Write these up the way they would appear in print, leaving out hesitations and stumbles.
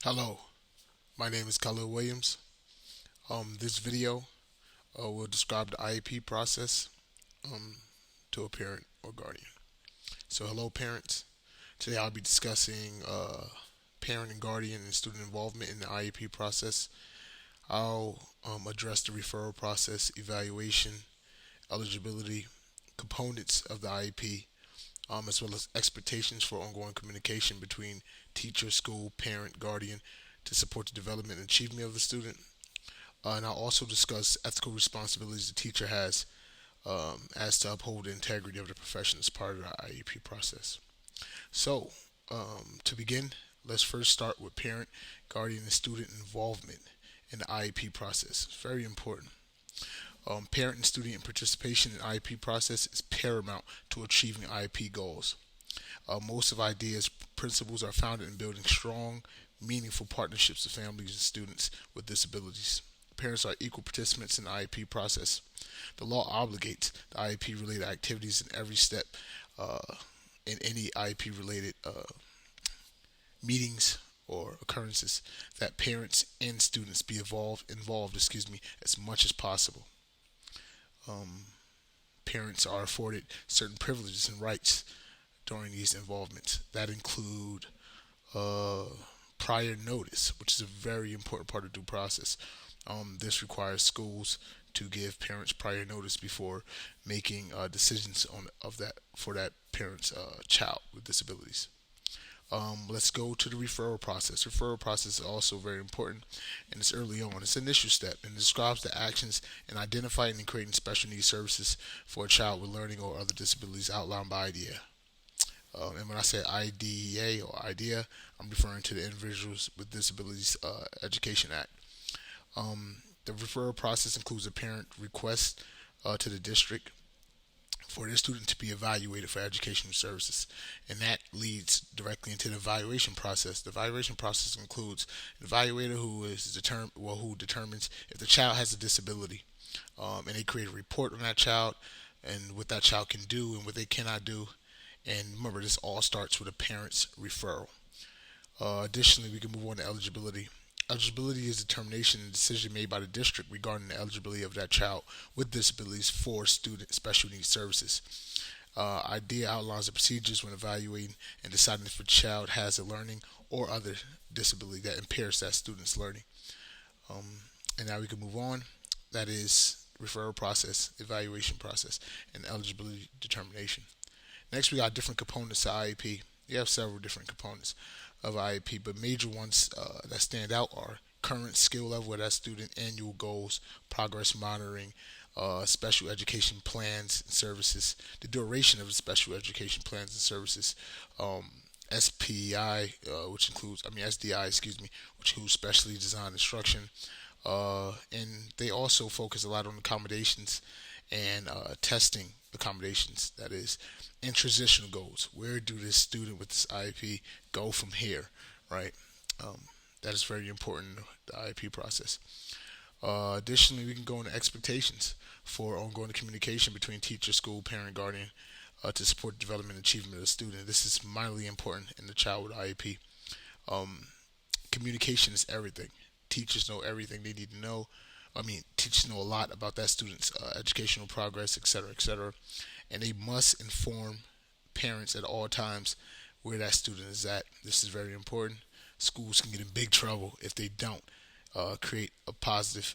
Hello, my name is Khalil Williams. This video will describe the IEP process um, to a parent or guardian. So, hello, parents. Today I'll be discussing parent and guardian and student involvement in the IEP process. I'll address the referral process, evaluation, eligibility, components of the IEP, as well as expectations for ongoing communication between teacher, school, parent, guardian to support the development and achievement of the student. And I'll also discuss ethical responsibilities the teacher has as to uphold the integrity of the profession as part of the IEP process. So, to begin, let's first start with parent, guardian, and student involvement in the IEP process. It's very important. Parent and student participation in the IEP process is paramount to achieving IEP goals. Most of IDEA's principles are founded in building strong, meaningful partnerships with families and students with disabilities. Parents are equal participants in the IEP process. The law obligates the IEP related activities in every step uh, in any IEP related meetings or occurrences that parents and students be involved as much as possible. Um, Parents are afforded certain privileges and rights during these involvements that include uh, prior notice, which is a very important part of due process. This requires schools to give parents prior notice before making decisions on of that for that parent's child with disabilities. Let's go to the referral process. Referral process is also very important, and it's early on. It's an initial step and describes the actions in identifying and creating special needs services for a child with learning or other disabilities outlined by IDEA. And when I say IDEA or IDEA, I'm referring to the Individuals with Disabilities Education Act. The referral process includes a parent request to the district for their student to be evaluated for educational services, and that leads directly into the evaluation process. The evaluation process includes an evaluator who determines if the child has a disability, and they create a report on that child and what that child can do and what they cannot do. And remember, this all starts with a parent's referral. Additionally, we can move on to eligibility. Eligibility is determination and decision made by the district regarding the eligibility of that child with disabilities for student special needs services. IDEA outlines the procedures when evaluating and deciding if a child has a learning or other disability that impairs that student's learning. Um, and now we can move on. That is referral process, evaluation process, and eligibility determination. Next, we got different components to IEP. You have several different components of IEP, but major ones that stand out are current skill level of that student, annual goals, progress monitoring, special education plans and services, the duration of the special education plans and services, SPI, which includes, SDI, which includes specially designed instruction, and they also focus a lot on accommodations and testing accommodations. That is, and transitional goals. Where do this student with this IEP go from here, right? Um, that is very important in the IEP process. Additionally, we can go into expectations for ongoing communication between teacher, school, parent, guardian to support the development and achievement of the student. This is mightily important in the child with IEP. Um, Communication is everything. Teachers know everything they need to know. Teachers know a lot about that student's educational progress, etc., etc., and they must inform parents at all times where that student is at. This is very important. Schools can get in big trouble if they don't create a positive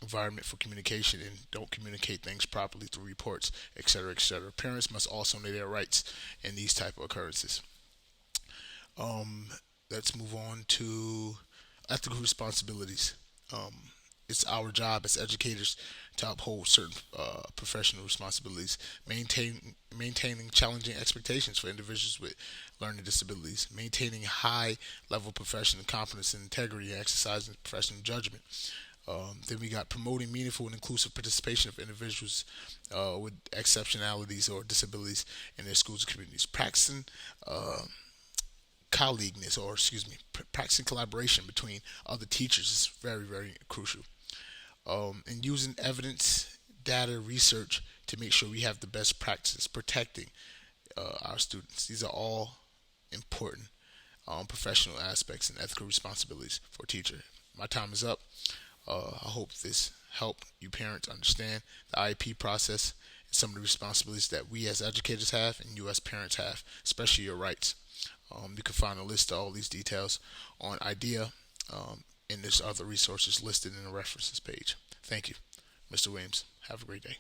environment for communication and don't communicate things properly through reports, etc., etc. Parents must also know their rights in these type of occurrences. Um, let's move on to ethical responsibilities. Um, it's our job as educators to uphold certain professional responsibilities, maintaining challenging expectations for individuals with learning disabilities, maintaining high level of professional competence and integrity, and exercising professional judgment. Then we got promoting meaningful and inclusive participation of individuals with exceptionalities or disabilities in their schools and communities, practicing uh, colleagueness, or practicing collaboration between other teachers is very, very crucial. And using evidence, data, research to make sure we have the best practices protecting our students. These are all important. professional aspects and ethical responsibilities for a teacher. My time is up. I hope this helped you parents understand the IEP process and some of the responsibilities that we as educators have and you as parents have, especially your rights. You can find a list of all these details on IDEA, and there's other resources listed in the references page. Thank you, Mr. Williams. Have a great day.